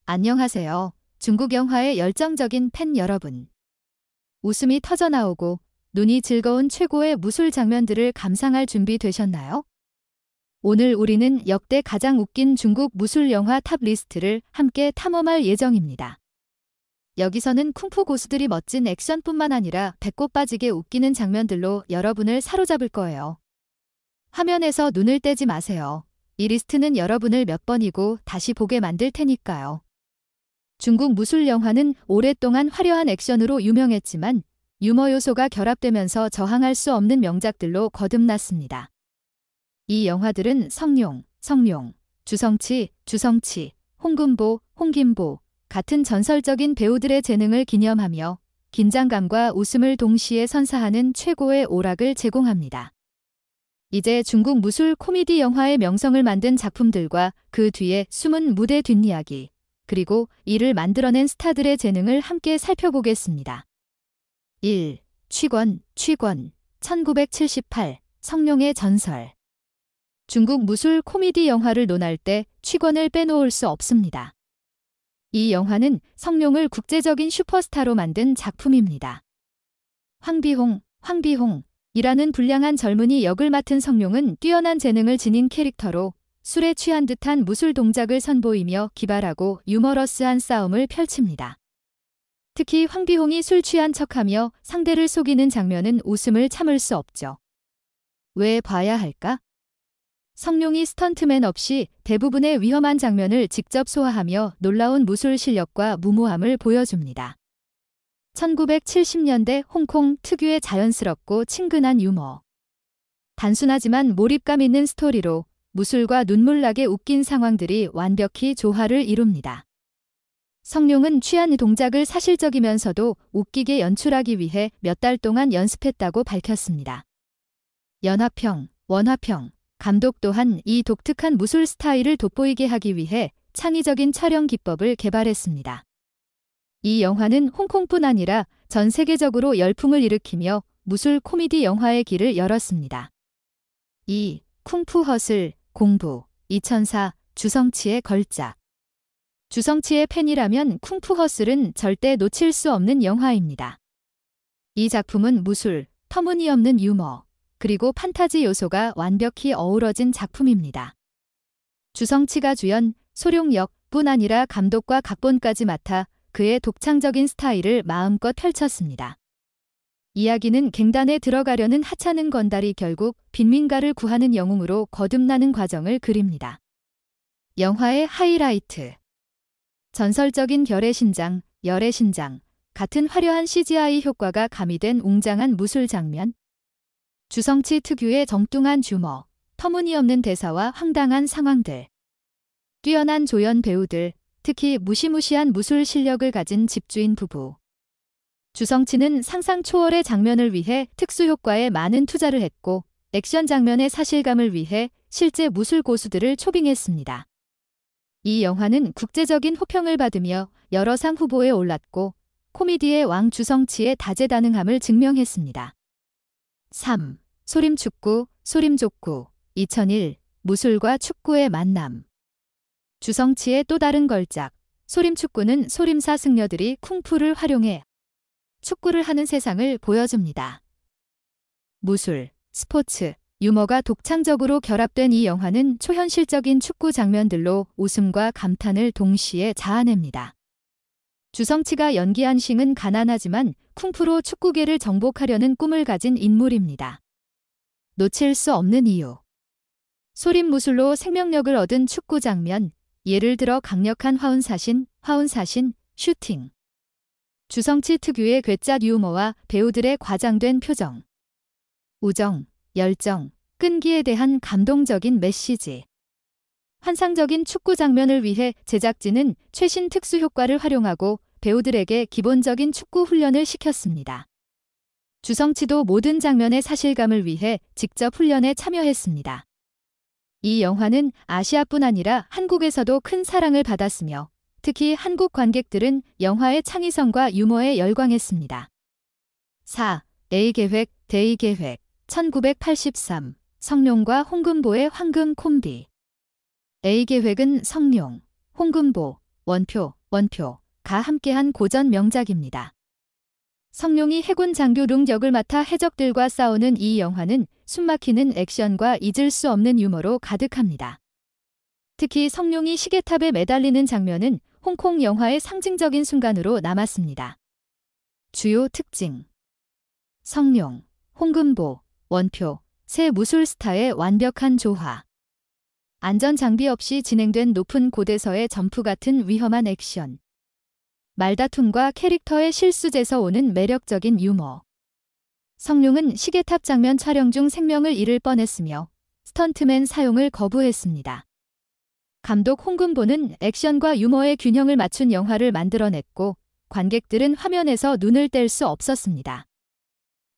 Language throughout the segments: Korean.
안녕하세요. 중국 영화의 열정적인 팬 여러분. 웃음이 터져나오고 눈이 즐거운 최고의 무술 장면들을 감상할 준비 되셨나요? 오늘 우리는 역대 가장 웃긴 중국 무술 영화 탑 리스트를 함께 탐험할 예정입니다. 여기서는 쿵푸 고수들이 멋진 액션뿐만 아니라 배꼽 빠지게 웃기는 장면들로 여러분을 사로잡을 거예요. 화면에서 눈을 떼지 마세요. 이 리스트는 여러분을 몇 번이고 다시 보게 만들 테니까요. 중국 무술 영화는 오랫동안 화려한 액션으로 유명했지만 유머 요소가 결합되면서 저항할 수 없는 명작들로 거듭났습니다. 이 영화들은 성룡, 주성치, 홍금보 같은 전설적인 배우들의 재능을 기념하며 긴장감과 웃음을 동시에 선사하는 최고의 오락을 제공합니다. 이제 중국 무술 코미디 영화의 명성을 만든 작품들과 그 뒤에 숨은 무대 뒷이야기, 그리고 이를 만들어낸 스타들의 재능을 함께 살펴보겠습니다. 1. 취권 1978 성룡의 전설. 중국 무술 코미디 영화를 논할 때 취권을 빼놓을 수 없습니다. 이 영화는 성룡을 국제적인 슈퍼스타로 만든 작품입니다. 황비홍이라는 불량한 젊은이 역을 맡은 성룡은 뛰어난 재능을 지닌 캐릭터로 술에 취한 듯한 무술 동작을 선보이며 기발하고 유머러스한 싸움을 펼칩니다. 특히 황비홍이 술 취한 척하며 상대를 속이는 장면은 웃음을 참을 수 없죠. 왜 봐야 할까? 성룡이 스턴트맨 없이 대부분의 위험한 장면을 직접 소화하며 놀라운 무술 실력과 무모함을 보여줍니다. 1970년대 홍콩 특유의 자연스럽고 친근한 유머. 단순하지만 몰입감 있는 스토리로 무술과 눈물나게 웃긴 상황들이 완벽히 조화를 이룹니다. 성룡은 취한 동작을 사실적이면서도 웃기게 연출하기 위해 몇 달 동안 연습했다고 밝혔습니다. 원화평 감독 또한 이 독특한 무술 스타일을 돋보이게 하기 위해 창의적인 촬영 기법을 개발했습니다. 이 영화는 홍콩뿐 아니라 전 세계적으로 열풍을 일으키며 무술 코미디 영화의 길을 열었습니다. 2. 쿵푸 허슬 공부 2004 주성치의 걸작. 주성치의 팬이라면 쿵푸 허슬은 절대 놓칠 수 없는 영화입니다. 이 작품은 무술, 터무니없는 유머, 그리고 판타지 요소가 완벽히 어우러진 작품입니다. 주성치가 주연, 소룡역뿐 아니라 감독과 각본까지 맡아 그의 독창적인 스타일을 마음껏 펼쳤습니다. 이야기는 갱단에 들어가려는 하찮은 건달이 결국 빈민가를 구하는 영웅으로 거듭나는 과정을 그립니다. 영화의 하이라이트. 전설적인 별의 신장, 열의 신장 같은 화려한 CGI 효과가 가미된 웅장한 무술 장면. 주성치 특유의 정뚱한 유머, 터무니없는 대사와 황당한 상황들. 뛰어난 조연 배우들, 특히 무시무시한 무술 실력을 가진 집주인 부부. 주성치는 상상 초월의 장면을 위해 특수효과에 많은 투자를 했고 액션 장면의 사실감을 위해 실제 무술 고수들을 초빙했습니다. 이 영화는 국제적인 호평을 받으며 여러 상 후보에 올랐고 코미디의 왕 주성치의 다재다능함을 증명했습니다. 3. 소림족구 2001 무술과 축구의 만남. 주성치의 또 다른 걸작 소림축구는 소림사 승려들이 쿵푸를 활용해 축구를 하는 세상을 보여줍니다. 무술, 스포츠, 유머가 독창적으로 결합된 이 영화는 초현실적인 축구 장면들로 웃음과 감탄을 동시에 자아냅니다. 주성치가 연기한 싱은 가난하지만 쿵푸로 축구계를 정복하려는 꿈을 가진 인물입니다. 놓칠 수 없는 이유. 소림 무술로 생명력을 얻은 축구 장면, 예를 들어 강력한 화운사신, 슈팅. 주성치 특유의 괴짜 유머와 배우들의 과장된 표정. 우정, 열정, 끈기에 대한 감동적인 메시지. 환상적인 축구 장면을 위해 제작진은 최신 특수 효과를 활용하고 배우들에게 기본적인 축구 훈련을 시켰습니다. 주성치도 모든 장면의 사실감을 위해 직접 훈련에 참여했습니다. 이 영화는 아시아뿐 아니라 한국에서도 큰 사랑을 받았으며 특히 한국 관객들은 영화의 창의성과 유머에 열광했습니다. 4. A계획, 대의계획 1983 성룡과 홍금보의 황금 콤비. A계획은 성룡, 홍금보, 원표, 원표가 함께한 고전 명작입니다. 성룡이 해군 장교 룽 역을 맡아 해적들과 싸우는 이 영화는 숨막히는 액션과 잊을 수 없는 유머로 가득합니다. 특히 성룡이 시계탑에 매달리는 장면은 홍콩 영화의 상징적인 순간으로 남았습니다. 주요 특징: 성룡, 홍금보, 원표, 세 무술 스타의 완벽한 조화. 안전 장비 없이 진행된 높은 고대서의 점프 같은 위험한 액션. 말다툼과 캐릭터의 실수에서 오는 매력적인 유머. 성룡은 시계탑 장면 촬영 중 생명을 잃을 뻔했으며 스턴트맨 사용을 거부했습니다. 감독 홍금보는 액션과 유머의 균형을 맞춘 영화를 만들어냈고 관객들은 화면에서 눈을 뗄 수 없었습니다.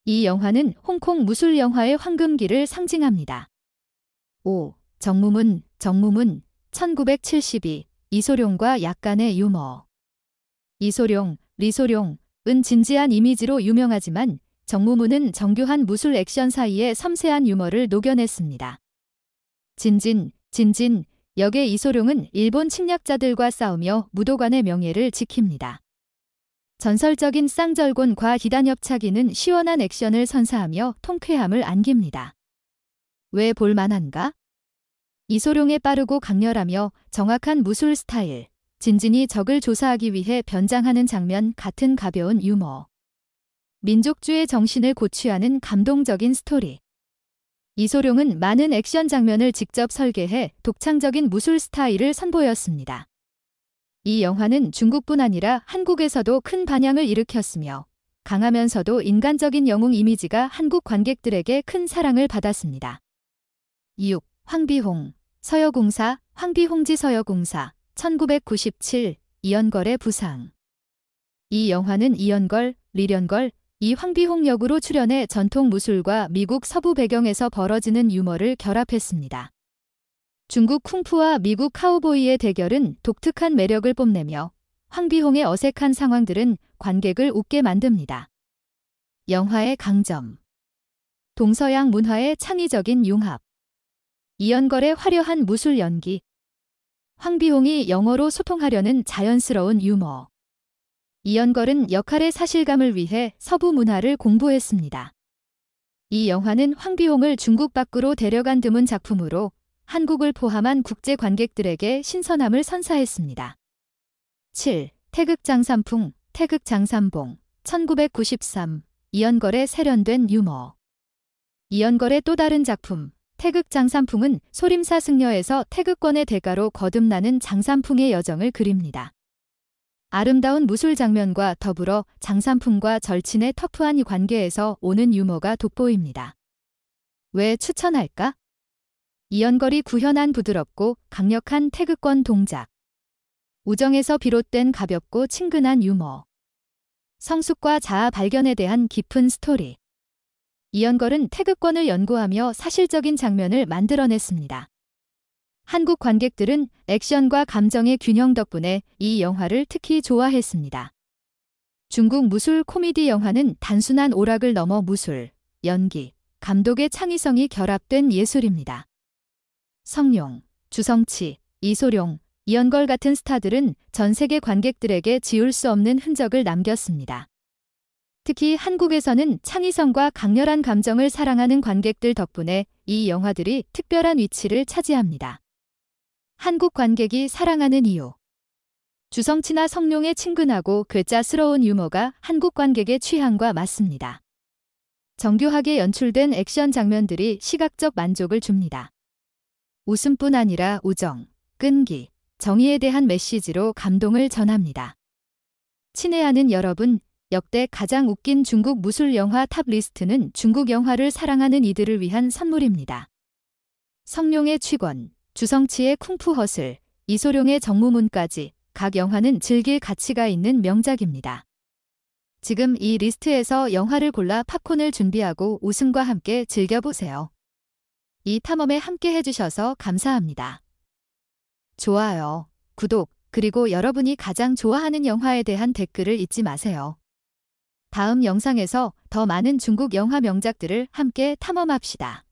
이 영화는 홍콩 무술 영화의 황금기를 상징합니다. 5. 정무문 1972 이소룡과 약간의 유머. 이소룡, 리소룡은 진지한 이미지로 유명하지만 정무문은 정교한 무술 액션 사이에 섬세한 유머를 녹여냈습니다. 진진 역의 이소룡은 일본 침략자들과 싸우며 무도관의 명예를 지킵니다. 전설적인 쌍절곤과 기단협차기는 시원한 액션을 선사하며 통쾌함을 안깁니다. 왜 볼만한가? 이소룡의 빠르고 강렬하며 정확한 무술 스타일, 진진이 적을 조사하기 위해 변장하는 장면 같은 가벼운 유머. 민족주의 정신을 고취하는 감동적인 스토리. 이소룡은 많은 액션 장면을 직접 설계해 독창적인 무술 스타일을 선보였습니다. 이 영화는 중국뿐 아니라 한국에서도 큰 반향을 일으켰으며 강하면서도 인간적인 영웅 이미지가 한국 관객들에게 큰 사랑을 받았습니다. 6. 황비홍, 서여공사, 황비홍지 서여공사, 1997, 이연걸의 부상. 이 영화는 이연걸, 리련걸, 이 황비홍 역으로 출연해 전통 무술과 미국 서부 배경에서 벌어지는 유머를 결합했습니다. 중국 쿵푸와 미국 카우보이의 대결은 독특한 매력을 뽐내며 황비홍의 어색한 상황들은 관객을 웃게 만듭니다. 영화의 강점. 동서양 문화의 창의적인 융합. 이연걸의 화려한 무술 연기. 황비홍이 영어로 소통하려는 자연스러운 유머. 이연걸은 역할의 사실감을 위해 서부 문화를 공부했습니다. 이 영화는 황비홍을 중국 밖으로 데려간 드문 작품으로 한국을 포함한 국제 관객들에게 신선함을 선사했습니다. 7. 태극장산풍, 태극장산봉, 1993, 이연걸의 세련된 유머. 이연걸의 또 다른 작품, 태극장산풍은 소림사 승려에서 태극권의 대가로 거듭나는 장산풍의 여정을 그립니다. 아름다운 무술 장면과 더불어 장산풍과 절친의 터프한 관계에서 오는 유머가 돋보입니다. 왜 추천할까? 이연걸이 구현한 부드럽고 강력한 태극권 동작. 우정에서 비롯된 가볍고 친근한 유머. 성숙과 자아 발견에 대한 깊은 스토리. 이연걸은 태극권을 연구하며 사실적인 장면을 만들어냈습니다. 한국 관객들은 액션과 감정의 균형 덕분에 이 영화를 특히 좋아했습니다. 중국 무술 코미디 영화는 단순한 오락을 넘어 무술, 연기, 감독의 창의성이 결합된 예술입니다. 성룡, 주성치, 이소룡, 이연걸 같은 스타들은 전 세계 관객들에게 지울 수 없는 흔적을 남겼습니다. 특히 한국에서는 창의성과 강렬한 감정을 사랑하는 관객들 덕분에 이 영화들이 특별한 위치를 차지합니다. 한국 관객이 사랑하는 이유. 주성치나 성룡의 친근하고 괴짜스러운 유머가 한국 관객의 취향과 맞습니다. 정교하게 연출된 액션 장면들이 시각적 만족을 줍니다. 웃음뿐 아니라 우정, 끈기, 정의에 대한 메시지로 감동을 전합니다. 친애하는 여러분, 역대 가장 웃긴 중국 무술 영화 탑 리스트는 중국 영화를 사랑하는 이들을 위한 선물입니다. 성룡의 취권, 주성치의 쿵푸 허슬, 이소룡의 정무문까지 각 영화는 즐길 가치가 있는 명작입니다. 지금 이 리스트에서 영화를 골라 팝콘을 준비하고 웃음과 함께 즐겨보세요. 이 탐험에 함께 해주셔서 감사합니다. 좋아요, 구독, 그리고 여러분이 가장 좋아하는 영화에 대한 댓글을 잊지 마세요. 다음 영상에서 더 많은 중국 영화 명작들을 함께 탐험합시다.